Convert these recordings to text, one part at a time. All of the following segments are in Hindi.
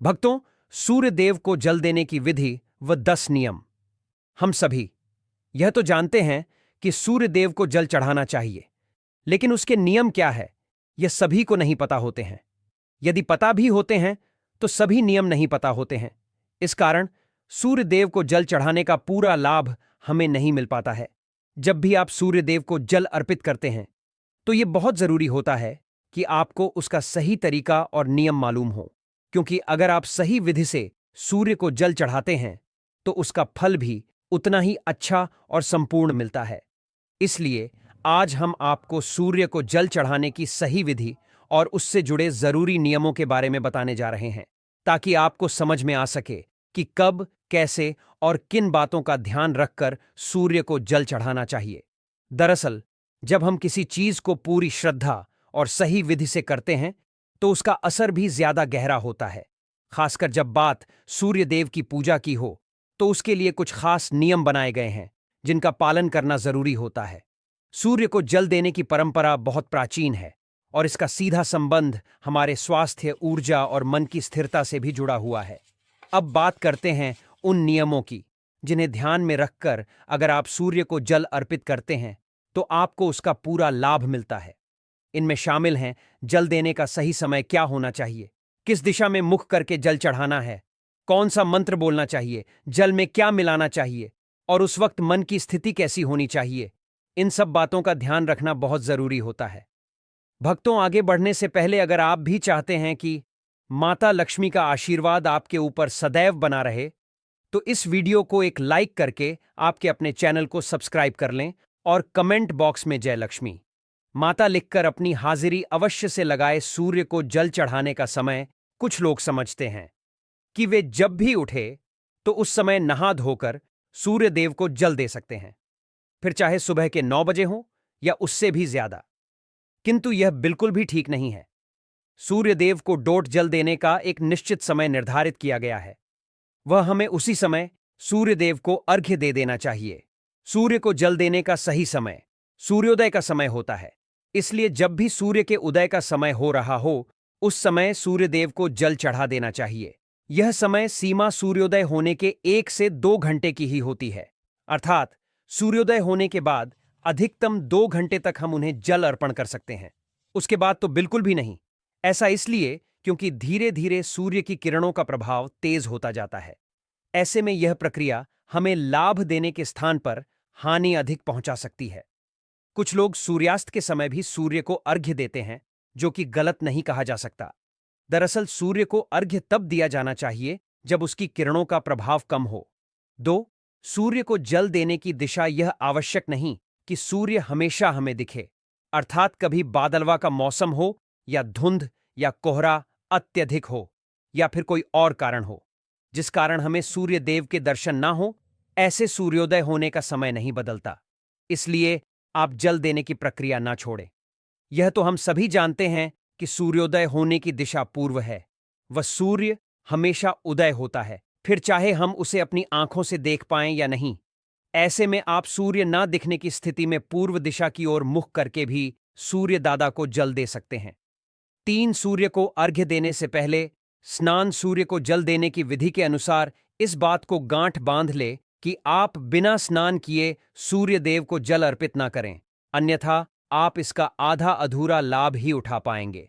भक्तों, सूर्य देव को जल देने की विधि व 10 नियम। हम सभी यह तो जानते हैं कि सूर्य देव को जल चढ़ाना चाहिए, लेकिन उसके नियम क्या है, यह सभी को नहीं पता होते हैं। यदि पता भी होते हैं तो सभी नियम नहीं पता होते हैं। इस कारण सूर्य देव को जल चढ़ाने का पूरा लाभ हमें नहीं मिल पाता है। जब भी आप सूर्य देव को जल अर्पित करते हैं तो यह बहुत जरूरी होता है कि आपको उसका सही तरीका और नियम मालूम हो, क्योंकि अगर आप सही विधि से सूर्य को जल चढ़ाते हैं तो उसका फल भी उतना ही अच्छा और संपूर्ण मिलता है। इसलिए आज हम आपको सूर्य को जल चढ़ाने की सही विधि और उससे जुड़े जरूरी नियमों के बारे में बताने जा रहे हैं, ताकि आपको समझ में आ सके कि कब, कैसे और किन बातों का ध्यान रखकर सूर्य को जल चढ़ाना चाहिए। दरअसल, जब हम किसी चीज को पूरी श्रद्धा और सही विधि से करते हैं तो उसका असर भी ज्यादा गहरा होता है। खासकर जब बात सूर्य देव की पूजा की हो तो उसके लिए कुछ खास नियम बनाए गए हैं जिनका पालन करना जरूरी होता है। सूर्य को जल देने की परंपरा बहुत प्राचीन है और इसका सीधा संबंध हमारे स्वास्थ्य, ऊर्जा और मन की स्थिरता से भी जुड़ा हुआ है। अब बात करते हैं उन नियमों की जिन्हें ध्यान में रखकर अगर आप सूर्य को जल अर्पित करते हैं तो आपको उसका पूरा लाभ मिलता है। इनमें शामिल हैं जल देने का सही समय क्या होना चाहिए, किस दिशा में मुख करके जल चढ़ाना है, कौन सा मंत्र बोलना चाहिए, जल में क्या मिलाना चाहिए और उस वक्त मन की स्थिति कैसी होनी चाहिए। इन सब बातों का ध्यान रखना बहुत जरूरी होता है। भक्तों, आगे बढ़ने से पहले अगर आप भी चाहते हैं कि माता लक्ष्मी का आशीर्वाद आपके ऊपर सदैव बना रहे तो इस वीडियो को एक लाइक करके आपके अपने चैनल को सब्सक्राइब कर लें और कमेंट बॉक्स में जय लक्ष्मी माता लिखकर अपनी हाजिरी अवश्य से लगाए। सूर्य को जल चढ़ाने का समय कुछ लोग समझते हैं कि वे जब भी उठे तो उस समय नहा धोकर सूर्य देव को जल दे सकते हैं, फिर चाहे सुबह के 9 बजे हो या उससे भी ज्यादा। किंतु यह बिल्कुल भी ठीक नहीं है। सूर्य देव को डोट जल देने का एक निश्चित समय निर्धारित किया गया है। वह हमें उसी समय सूर्य देव को अर्घ्य दे देना चाहिए। सूर्य को जल देने का सही समय सूर्योदय का समय होता है, इसलिए जब भी सूर्य के उदय का समय हो रहा हो उस समय सूर्य देव को जल चढ़ा देना चाहिए। यह समय सीमा सूर्योदय होने के 1 से 2 घंटे की ही होती है, अर्थात सूर्योदय होने के बाद अधिकतम 2 घंटे तक हम उन्हें जल अर्पण कर सकते हैं, उसके बाद तो बिल्कुल भी नहीं। ऐसा इसलिए क्योंकि धीरे धीरे सूर्य की किरणों का प्रभाव तेज होता जाता है। ऐसे में यह प्रक्रिया हमें लाभ देने के स्थान पर हानि अधिक पहुंचा सकती है। कुछ लोग सूर्यास्त के समय भी सूर्य को अर्घ्य देते हैं, जो कि गलत नहीं कहा जा सकता। दरअसल सूर्य को अर्घ्य तब दिया जाना चाहिए जब उसकी किरणों का प्रभाव कम हो। 2. सूर्य को जल देने की दिशा यह आवश्यक नहीं कि सूर्य हमेशा हमें दिखे, अर्थात कभी बादलवा का मौसम हो या धुंध या कोहरा अत्यधिक हो या फिर कोई और कारण हो जिस कारण हमें सूर्य देव के दर्शन ना हो। ऐसे सूर्योदय होने का समय नहीं बदलता, इसलिए आप जल देने की प्रक्रिया ना छोड़ें। यह तो हम सभी जानते हैं कि सूर्योदय होने की दिशा पूर्व है। वह सूर्य हमेशा उदय होता है, फिर चाहे हम उसे अपनी आंखों से देख पाएं या नहीं। ऐसे में आप सूर्य ना दिखने की स्थिति में पूर्व दिशा की ओर मुख करके भी सूर्य दादा को जल दे सकते हैं। 3. सूर्य को अर्घ्य देने से पहले स्नान। सूर्य को जल देने की विधि के अनुसार इस बात को गांठ बांध ले कि आप बिना स्नान किए सूर्य देव को जल अर्पित ना करें, अन्यथा आप इसका आधा अधूरा लाभ ही उठा पाएंगे।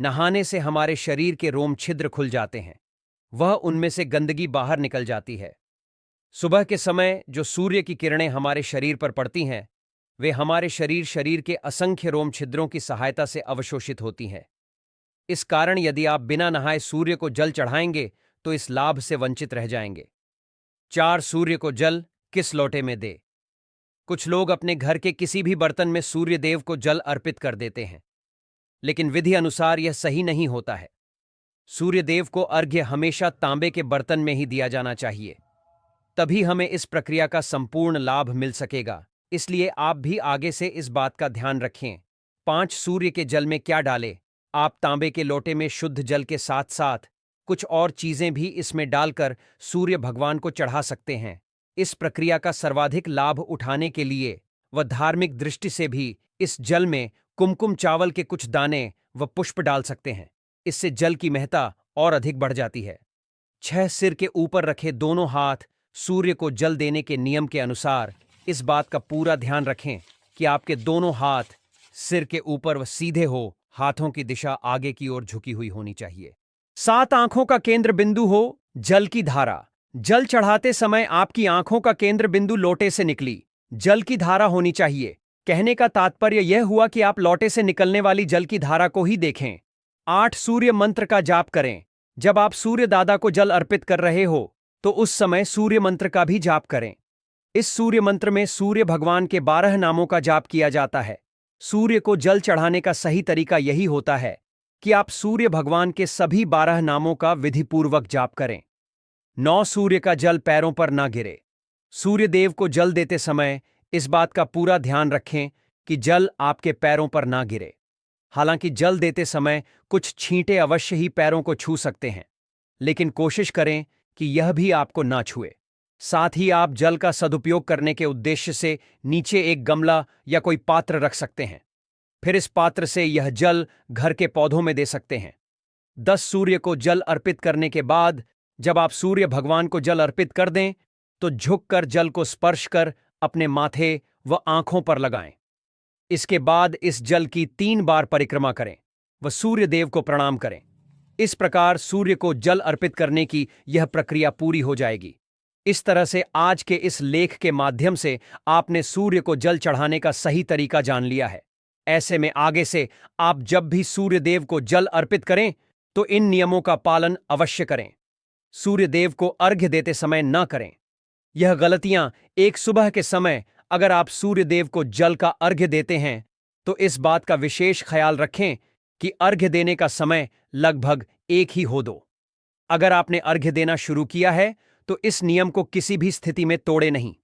नहाने से हमारे शरीर के रोम छिद्र खुल जाते हैं, वह उनमें से गंदगी बाहर निकल जाती है। सुबह के समय जो सूर्य की किरणें हमारे शरीर पर पड़ती हैं वे हमारे शरीर के असंख्य रोम छिद्रों की सहायता से अवशोषित होती हैं। इस कारण यदि आप बिना नहाए सूर्य को जल चढ़ाएंगे तो इस लाभ से वंचित रह जाएंगे। 4. सूर्य को जल किस लोटे में दे। कुछ लोग अपने घर के किसी भी बर्तन में सूर्य देव को जल अर्पित कर देते हैं, लेकिन विधि अनुसार यह सही नहीं होता है। सूर्य देव को अर्घ्य हमेशा तांबे के बर्तन में ही दिया जाना चाहिए, तभी हमें इस प्रक्रिया का संपूर्ण लाभ मिल सकेगा। इसलिए आप भी आगे से इस बात का ध्यान रखें। 5. सूर्य के जल में क्या डालें। आप तांबे के लोटे में शुद्ध जल के साथ साथ कुछ और चीजें भी इसमें डालकर सूर्य भगवान को चढ़ा सकते हैं। इस प्रक्रिया का सर्वाधिक लाभ उठाने के लिए व धार्मिक दृष्टि से भी इस जल में कुमकुम चावल के कुछ दाने व पुष्प डाल सकते हैं। इससे जल की महत्ता और अधिक बढ़ जाती है। 6 सिर के ऊपर रखे दोनों हाथ सूर्य को जल देने के नियम के अनुसार इस बात का पूरा ध्यान रखें कि आपके दोनों हाथ सिर के ऊपर व सीधे हो, हाथों की दिशा आगे की ओर झुकी हुई होनी चाहिए। 7 आंखों का केंद्र बिंदु हो जल की धारा। जल चढ़ाते समय आपकी आंखों का केंद्र बिंदु लोटे से निकली जल की धारा होनी चाहिए। कहने का तात्पर्य यह हुआ कि आप लोटे से निकलने वाली जल की धारा को ही देखें। 8 सूर्य मंत्र का जाप करें। जब आप सूर्य दादा को जल अर्पित कर रहे हो तो उस समय सूर्य मंत्र का भी जाप करें। इस सूर्य मंत्र में सूर्य भगवान के 12 नामों का जाप किया जाता है। सूर्य को जल चढ़ाने का सही तरीका यही होता है कि आप सूर्य भगवान के सभी 12 नामों का विधिपूर्वक जाप करें। 9 सूर्य का जल पैरों पर ना गिरे। सूर्य देव को जल देते समय इस बात का पूरा ध्यान रखें कि जल आपके पैरों पर ना गिरे। हालांकि जल देते समय कुछ छींटे अवश्य ही पैरों को छू सकते हैं, लेकिन कोशिश करें कि यह भी आपको ना छुए। साथ ही आप जल का सदुपयोग करने के उद्देश्य से नीचे एक गमला या कोई पात्र रख सकते हैं। फिर इस पात्र से यह जल घर के पौधों में दे सकते हैं। 10 सूर्य को जल अर्पित करने के बाद जब आप सूर्य भगवान को जल अर्पित कर दें तो झुककर जल को स्पर्श कर अपने माथे व आंखों पर लगाएं। इसके बाद इस जल की 3 बार परिक्रमा करें व सूर्य देव को प्रणाम करें। इस प्रकार सूर्य को जल अर्पित करने की यह प्रक्रिया पूरी हो जाएगी। इस तरह से आज के इस लेख के माध्यम से आपने सूर्य को जल चढ़ाने का सही तरीका जान लिया है। ऐसे में आगे से आप जब भी सूर्य देव को जल अर्पित करें तो इन नियमों का पालन अवश्य करें। सूर्य देव को अर्घ्य देते समय न करें। यह गलतियां एक सुबह के समय अगर आप सूर्य देव को जल का अर्घ्य देते हैं तो इस बात का विशेष ख्याल रखें कि अर्घ्य देने का समय लगभग एक ही हो दो। अगर आपने अर्घ्य देना शुरू किया है तो इस नियम को किसी भी स्थिति में तोड़े नहीं।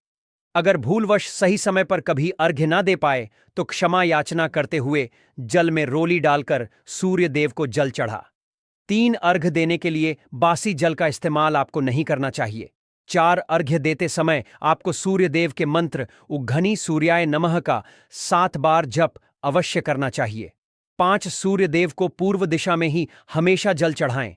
अगर भूलवश सही समय पर कभी अर्घ्य ना दे पाए तो क्षमा याचना करते हुए जल में रोली डालकर सूर्य देव को जल चढ़ा। 3 अर्घ्य देने के लिए बासी जल का इस्तेमाल आपको नहीं करना चाहिए। 4 अर्घ्य देते समय आपको सूर्य देव के मंत्र उघनी सूर्याय नमः का 7 बार जप अवश्य करना चाहिए। 5 सूर्य देव को पूर्व दिशा में ही हमेशा जल चढ़ाएं।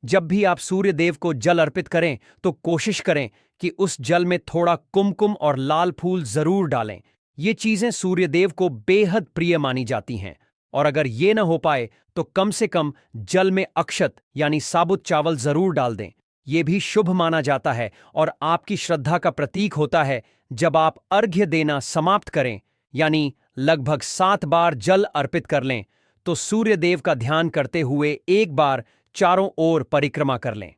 जब भी आप सूर्य देव को जल अर्पित करें तो कोशिश करें कि उस जल में थोड़ा कुमकुम और लाल फूल जरूर डालें। ये चीजें सूर्य देव को बेहद प्रिय मानी जाती हैं और अगर ये न हो पाए तो कम से कम जल में अक्षत यानी साबुत चावल जरूर डाल दें। ये भी शुभ माना जाता है और आपकी श्रद्धा का प्रतीक होता है। जब आप अर्घ्य देना समाप्त करें यानी लगभग 7 बार जल अर्पित कर लें तो सूर्य देव का ध्यान करते हुए एक बार चारों ओर परिक्रमा कर लें।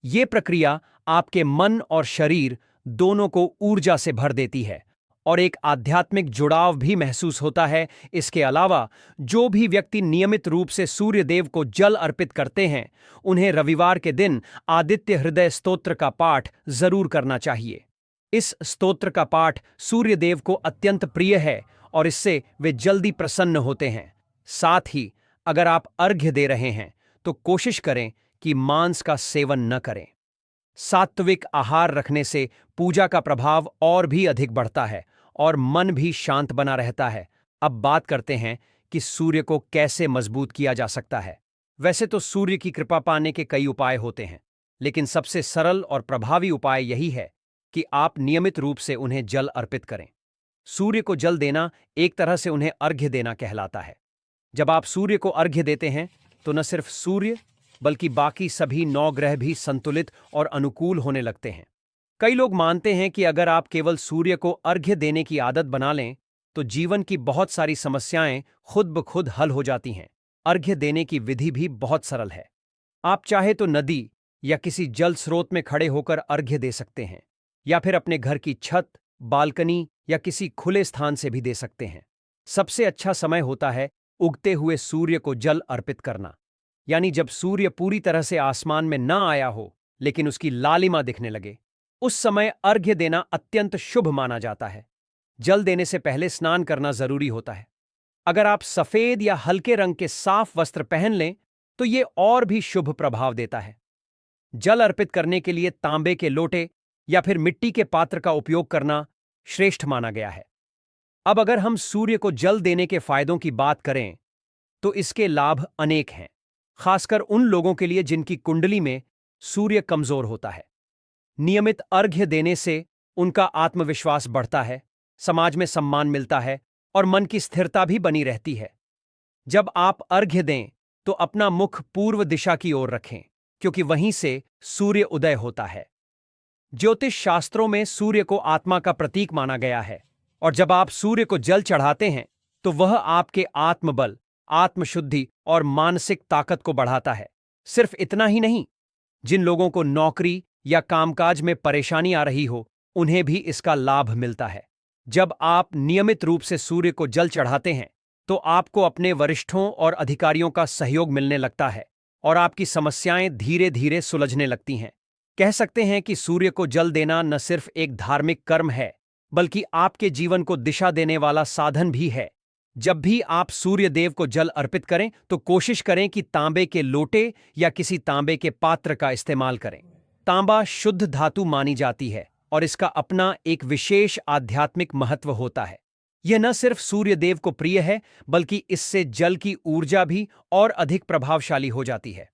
ये प्रक्रिया आपके मन और शरीर दोनों को ऊर्जा से भर देती है और एक आध्यात्मिक जुड़ाव भी महसूस होता है। इसके अलावा जो भी व्यक्ति नियमित रूप से सूर्य देव को जल अर्पित करते हैं उन्हें रविवार के दिन आदित्य हृदय स्तोत्र का पाठ जरूर करना चाहिए। इस स्तोत्र का पाठ सूर्य देव को अत्यंत प्रिय है और इससे वे जल्दी प्रसन्न होते हैं। साथ ही अगर आप अर्घ्य दे रहे हैं तो कोशिश करें कि मांस का सेवन न करें। सात्विक आहार रखने से पूजा का प्रभाव और भी अधिक बढ़ता है और मन भी शांत बना रहता है। अब बात करते हैं कि सूर्य को कैसे मजबूत किया जा सकता है। वैसे तो सूर्य की कृपा पाने के कई उपाय होते हैं, लेकिन सबसे सरल और प्रभावी उपाय यही है कि आप नियमित रूप से उन्हें जल अर्पित करें। सूर्य को जल देना एक तरह से उन्हें अर्घ्य देना कहलाता है। जब आप सूर्य को अर्घ्य देते हैं तो न सिर्फ सूर्य बल्कि बाकी सभी 9 ग्रह भी संतुलित और अनुकूल होने लगते हैं। कई लोग मानते हैं कि अगर आप केवल सूर्य को अर्घ्य देने की आदत बना लें तो जीवन की बहुत सारी समस्याएं खुद ब खुद हल हो जाती हैं। अर्घ्य देने की विधि भी बहुत सरल है। आप चाहे तो नदी या किसी जल स्रोत में खड़े होकर अर्घ्य दे सकते हैं या फिर अपने घर की छत, बालकनी या किसी खुले स्थान से भी दे सकते हैं। सबसे अच्छा समय होता है उगते हुए सूर्य को जल अर्पित करना, यानी जब सूर्य पूरी तरह से आसमान में न आया हो लेकिन उसकी लालिमा दिखने लगे। उस समय अर्घ्य देना अत्यंत शुभ माना जाता है। जल देने से पहले स्नान करना जरूरी होता है। अगर आप सफेद या हल्के रंग के साफ वस्त्र पहन लें तो ये और भी शुभ प्रभाव देता है। जल अर्पित करने के लिए तांबे के लोटे या फिर मिट्टी के पात्र का उपयोग करना श्रेष्ठ माना गया है। अब अगर हम सूर्य को जल देने के फायदों की बात करें तो इसके लाभ अनेक हैं, खासकर उन लोगों के लिए जिनकी कुंडली में सूर्य कमजोर होता है। नियमित अर्घ्य देने से उनका आत्मविश्वास बढ़ता है, समाज में सम्मान मिलता है और मन की स्थिरता भी बनी रहती है। जब आप अर्घ्य दें तो अपना मुख पूर्व दिशा की ओर रखें, क्योंकि वहीं से सूर्य उदय होता है। ज्योतिष शास्त्रों में सूर्य को आत्मा का प्रतीक माना गया है, और जब आप सूर्य को जल चढ़ाते हैं तो वह आपके आत्मबल, आत्मशुद्धि और मानसिक ताकत को बढ़ाता है। सिर्फ इतना ही नहीं, जिन लोगों को नौकरी या कामकाज में परेशानी आ रही हो, उन्हें भी इसका लाभ मिलता है। जब आप नियमित रूप से सूर्य को जल चढ़ाते हैं तो आपको अपने वरिष्ठों और अधिकारियों का सहयोग मिलने लगता है और आपकी समस्याएं धीरे धीरे सुलझने लगती हैं। कह सकते हैं कि सूर्य को जल देना न सिर्फ एक धार्मिक कर्म है, बल्कि आपके जीवन को दिशा देने वाला साधन भी है। जब भी आप सूर्य देव को जल अर्पित करें तो कोशिश करें कि तांबे के लोटे या किसी तांबे के पात्र का इस्तेमाल करें। तांबा शुद्ध धातु मानी जाती है और इसका अपना एक विशेष आध्यात्मिक महत्व होता है। यह न सिर्फ सूर्य देव को प्रिय है, बल्कि इससे जल की ऊर्जा भी और अधिक प्रभावशाली हो जाती है।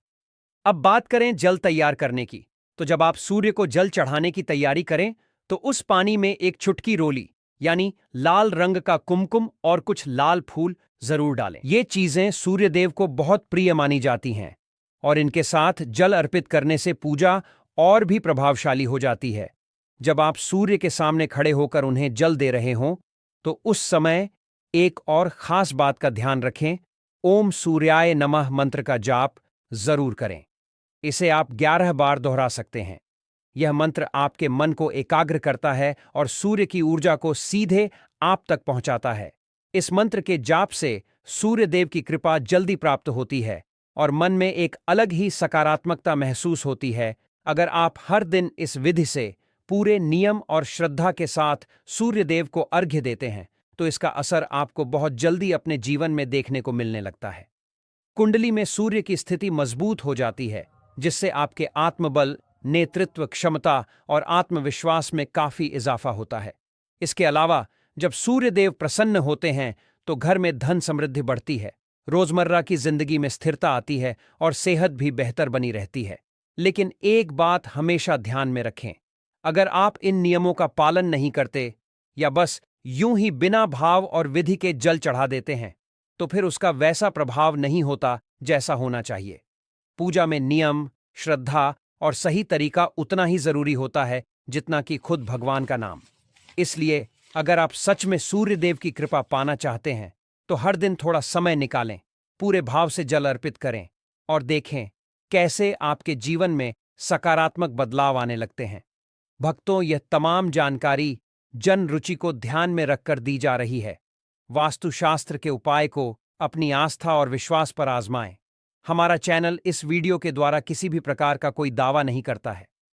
अब बात करें जल तैयार करने की, तो जब आप सूर्य को जल चढ़ाने की तैयारी करें तो उस पानी में एक चुटकी रोली यानी लाल रंग का कुमकुम और कुछ लाल फूल जरूर डालें। ये चीजें सूर्यदेव को बहुत प्रिय मानी जाती हैं और इनके साथ जल अर्पित करने से पूजा और भी प्रभावशाली हो जाती है। जब आप सूर्य के सामने खड़े होकर उन्हें जल दे रहे हों तो उस समय एक और खास बात का ध्यान रखें। ओम सूर्याय नमः मंत्र का जाप जरूर करें। इसे आप 11 बार दोहरा सकते हैं। यह मंत्र आपके मन को एकाग्र करता है और सूर्य की ऊर्जा को सीधे आप तक पहुंचाता है। इस मंत्र के जाप से सूर्य देव की कृपा जल्दी प्राप्त होती है और मन में एक अलग ही सकारात्मकता महसूस होती है। अगर आप हर दिन इस विधि से पूरे नियम और श्रद्धा के साथ सूर्य देव को अर्घ्य देते हैं तो इसका असर आपको बहुत जल्दी अपने जीवन में देखने को मिलने लगता है। कुंडली में सूर्य की स्थिति मजबूत हो जाती है, जिससे आपके आत्मबल, नेतृत्व क्षमता और आत्मविश्वास में काफी इजाफा होता है। इसके अलावा जब सूर्यदेव प्रसन्न होते हैं तो घर में धन समृद्धि बढ़ती है, रोजमर्रा की जिंदगी में स्थिरता आती है और सेहत भी बेहतर बनी रहती है। लेकिन एक बात हमेशा ध्यान में रखें, अगर आप इन नियमों का पालन नहीं करते या बस यूं ही बिना भाव और विधि के जल चढ़ा देते हैं तो फिर उसका वैसा प्रभाव नहीं होता जैसा होना चाहिए। पूजा में नियम, श्रद्धा और सही तरीका उतना ही जरूरी होता है जितना कि खुद भगवान का नाम। इसलिए अगर आप सच में सूर्य देव की कृपा पाना चाहते हैं तो हर दिन थोड़ा समय निकालें, पूरे भाव से जल अर्पित करें और देखें कैसे आपके जीवन में सकारात्मक बदलाव आने लगते हैं। भक्तों, यह तमाम जानकारी जन रुचि को ध्यान में रखकर दी जा रही है। वास्तुशास्त्र के उपाय को अपनी आस्था और विश्वास पर आजमाएं। हमारा चैनल इस वीडियो के द्वारा किसी भी प्रकार का कोई दावा नहीं करता है।